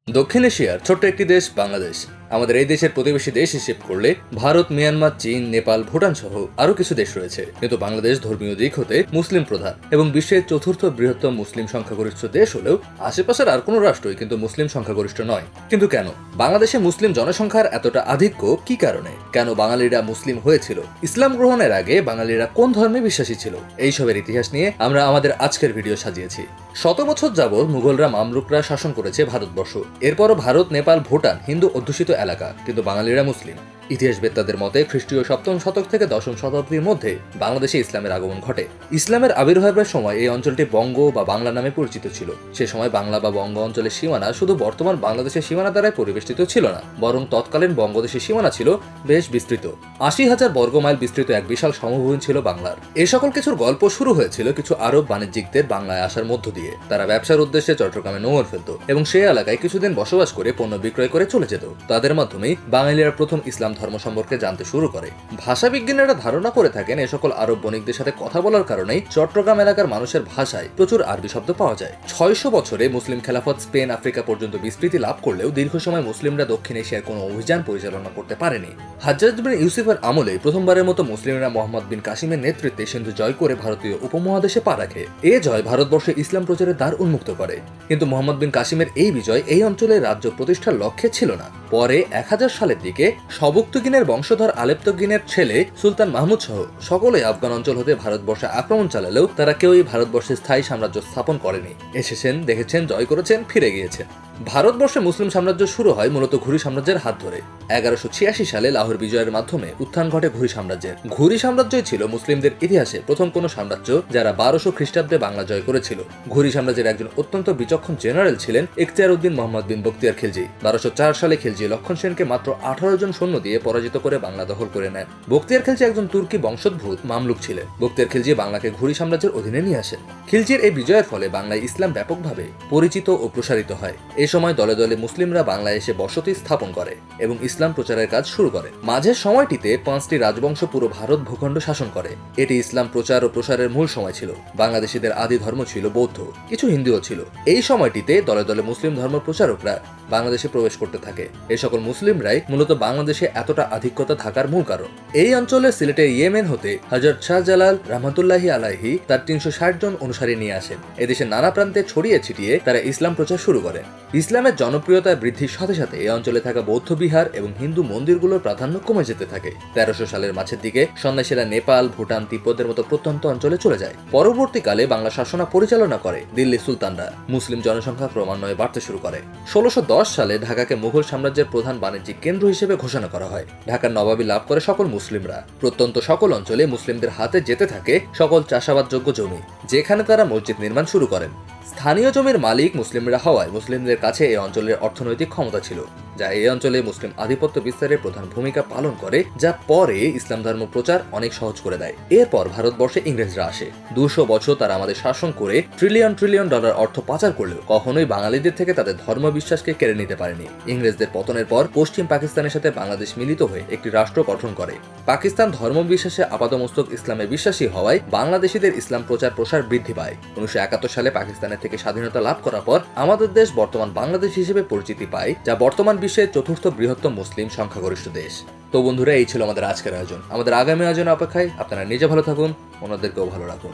দক্ষিণ এশিয়ার ছোট্ট একটি দেশ বাংলাদেশ। আমাদের এই দেশের প্রতিবেশী দেশ হিসেব করলে ভারত, মিয়ানমার, চীন, নেপাল, ভুটান সহ আরো কিছু দেশ রয়েছে। কিন্তু বাংলাদেশ ধর্মীয় দিক হতে মুসলিম প্রধান এবং বিশ্বের চতুর্থ বৃহত্তম মুসলিম সংখ্যাগরিষ্ঠ দেশ হলেও আশেপাশের আর কোনো রাষ্ট্রই কিন্তু মুসলিম সংখ্যাগরিষ্ঠ নয়। কিন্তু কেন বাংলাদেশে মুসলিম জনসংখ্যার এতটা আধিক্য? কি কারণে? কেন বাঙালিরা মুসলিম হয়েছিল? ইসলাম গ্রহণের আগে বাঙালিরা কোন ধর্মে বিশ্বাসী ছিল? এইসবের ইতিহাস নিয়ে আমরা আমাদের আজকের ভিডিও সাজিয়েছি। শত বছর যাবৎ মুঘলরা, মামলুকরা শাসন করেছে ভারতবর্ষ। এরপরও ভারত, নেপাল, ভুটান হিন্দু অধ্যুষিত এলাকা, কিন্তু বাঙালিরা মুসলিম। ইতিহাসবেত্তাদের মতে খ্রিস্টীয় সপ্তম শতক থেকে দশম শতাব্দীর মধ্যে বাংলাদেশে ইসলামের আগমন ঘটে। ইসলামের আবির্ভাবের সময় এই অঞ্চলটি বঙ্গ বা বাংলা নামে পরিচিত ছিল। সে সময় বাংলা বা বঙ্গ অঞ্চলের সীমানা শুধু বর্তমান বাংলাদেশের সীমানা দ্বারাই পরিবেষ্টিত ছিল না, বরং তৎকালীন বঙ্গদেশের সীমানা ছিল বেশ বিস্তৃত। ৮০,০০০ বর্গমাইল বিস্তৃত এক বিশাল সমভূমি ছিল বাংলার। এ সকল কিছুর গল্প শুরু হয়েছিল কিছু আরব বাণিজ্যিকদের বাংলায় আসার মধ্য দিয়ে। তারা ব্যবসার উদ্দেশ্যে চট্টগ্রামে নোঙর ফেলত এবং সেই এলাকায় কিছুদিন বসবাস করে পণ্য বিক্রয় করে চলে যেত। তাদের মাধ্যমেই বাঙালিরা প্রথম ইসলাম ধর্ম সম্পর্কে জানতে শুরু করে। ভাষাবিজ্ঞানীরা ধারণা করে থাকেন এ সকল আরব বণিকদের সাথে কথা বলার কারণেই চট্টগ্রাম এলাকার মানুষের ভাষায় প্রচুর আরবি শব্দ পাওয়া যায়। ৬০০ বছরে মুসলিম খেলাফত স্পেন, আফ্রিকা পর্যন্ত বিস্তৃতি লাভ করলেও দীর্ঘ সময় মুসলিমরা দক্ষিণ এশিয়ার কোনো অভিযান পরিচালনা করতে পারেনি। হাজ্জাজ বিন ইউসুফের আমলে প্রথমবারের মতো মুসলিমরা মোহাম্মদ বিন কাসিমের নেতৃত্বে সিন্ধু জয় করে ভারতীয় উপমহাদেশে পা রাখে। এ জয় ভারতবর্ষে ইসলাম প্রচারের দ্বার উন্মুক্ত করে। কিন্তু মোহাম্মদ বিন কাসিমের এই বিজয় এই অঞ্চলের রাজ্য প্রতিষ্ঠার লক্ষ্যে ছিল না। পরে ১০০০ সালের দিকে সবুক্তগিনের বংশধর আলেপ্তগিনের ছেলে সুলতান মাহমুদ সহ সকলে আফগান অঞ্চল হতে ভারতবর্ষে আক্রমণ চালালেও তারা কেউই ভারতবর্ষে স্থায়ী সাম্রাজ্য স্থাপন করেনি। এসেছেন, দেখেছেন, জয় করেছেন, ফিরে গিয়েছেন। ভারতবর্ষে মুসলিম সাম্রাজ্য শুরু হয় মূলত ঘুরি সাম্রাজ্যের হাত ধরে। ১১৮৬ সালে লাহোর বিজয়ের মাধ্যমে উত্থান ঘটে ঘুরি সাম্রাজ্যের। ঘুরি সাম্রাজ্যই ছিল মুসলিমদের ইতিহাসে প্রথম কোনো সাম্রাজ্য যারা ১২০০ খ্রিস্টাব্দে বাংলা জয় করেছিল। ঘুরি সাম্রাজ্যের একজন অত্যন্ত বিচক্ষণ জেনারেল ছিলেন ইখতিয়ার উদ্দিন মোহাম্মদ বিন বখতিয়ার খিলজি। ১২০৪ সালে খিলজি লক্ষণ সেনকে মাত্র ১৮ জন সৈন্য দিয়ে পরাজিত করে বাংলা দখল করে নেন। বখতিয়ার খিলজি একজন তুর্কি বংশোদ্ভূত মামলুক ছিলেন। বখতিয়ার খিলজি বাংলাকে ঘুরি সাম্রাজ্যের অধীনে নিয়ে আসেন। খিলজির এই বিজয়ের ফলে বাংলায় ইসলাম ব্যাপকভাবে পরিচিত ও প্রসারিত হয়। এ সময় দলে দলে মুসলিমরা বাংলায় এসে বসতি স্থাপন করে এবং ইসলাম প্রচারের কাজ শুরু করে। মাঝের সময়টিতে ৫টি রাজবংশ পুরো ভারত ভূখণ্ড শাসন করে। এটি ইসলাম প্রচার ও প্রসারের মূল সময় ছিল। বাংলাদেশিদের আদি ধর্ম ছিল বৌদ্ধ, কিছু হিন্দুও ছিল। এই সময়টিতে দলে দলে মুসলিম ধর্ম প্রচারকরা বাংলাদেশে প্রবেশ করতে থাকে। এই সকল মুসলিমরাই মূলত বাংলাদেশে এতটা আধিক্যতা থাকার মূল কারণ। এই অঞ্চলের সিলেটের ইয়েমেন হতে হযরত শাহজালাল রহমাতুল্লাহি আলাইহি তার ৩৬০ জন অনুসারী নিয়ে আসেন। এদেশের নানা প্রান্তে ছড়িয়ে ছিটিয়ে তারা ইসলাম প্রচার শুরু করেন। ইসলামের জনপ্রিয়তা বৃদ্ধির সাথে সাথে এই অঞ্চলে থাকা বৌদ্ধ বিহার এবং হিন্দু মন্দিরগুলোর প্রাধান্য কমে যেতে থাকে। ১৩০০ সালের মাঝের দিকে সন্ন্যাসীরা নেপাল, ভুটান, তিব্বতের মতো প্রত্যন্ত অঞ্চলে চলে যায়। পরবর্তীকালে বাংলা শাসনা পরিচালনা করে দিল্লি সুলতানরা। মুসলিম জনসংখ্যা ক্রমান্বয়ে বাড়তে শুরু করে। ১৬১০ সালে ঢাকাকে মুঘল সাম্রাজ্যের প্রধান বাণিজ্যিক কেন্দ্র হিসেবে ঘোষণা করা হয়। ঢাকার নবাবী লাভ করে সকল মুসলিমরা। প্রত্যন্ত সকল অঞ্চলে মুসলিমদের হাতে যেতে থাকে সকল চাষাবাদযোগ্য জমি, যেখানে তারা মসজিদ নির্মাণ শুরু করেন। স্থানীয় জমির মালিক মুসলিমরা হওয়ায় মুসলিমদের কাছে এই অঞ্চলের অর্থনৈতিক ক্ষমতা ছিল, যা এই অঞ্চলে মুসলিম আধিপত্য বিস্তারে প্রধান ভূমিকা পালন করে, যা পরে ইসলাম ধর্ম প্রচার অনেক সহজ করে দেয়। এরপর ভারতবর্ষে ইংরেজরা আসে। ২০০ বছর তারা আমাদের শাসন করে ট্রিলিয়ন ট্রিলিয়ন ডলার অর্থ পাচার করলেও কখনোই বাঙালিদের থেকে তাদের ধর্ম বিশ্বাসকে কেড়ে নিতে পারেনি। ইংরেজদের পতনের পর পশ্চিম পাকিস্তানের সাথে বাংলাদেশ মিলিত হয়ে একটি রাষ্ট্র গঠন করে। পাকিস্তান ধর্ম বিশ্বাসে আপাতমস্তক ইসলামে বিশ্বাসী হওয়ায় বাংলাদেশিদের ইসলাম প্রচার প্রসার বৃদ্ধি পায়। ১৯৭১ সালে পাকিস্তানের থেকে স্বাধীনতা লাভ করার পর আমাদের দেশ বর্তমান বাংলাদেশ হিসেবে পরিচিতি পায়, যা বর্তমান বিশ্বের চতুর্থ বৃহত্তম মুসলিম সংখ্যাগরিষ্ঠ দেশ। তো বন্ধুরা, এই ছিল আমাদের আজকের আয়োজন। আমাদের আগামী আয়োজনের অপেক্ষায়। আপনারা নিজে ভালো থাকুন, অন্যদেরকেও ভালো রাখুন।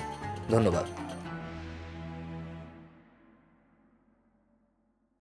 ধন্যবাদ।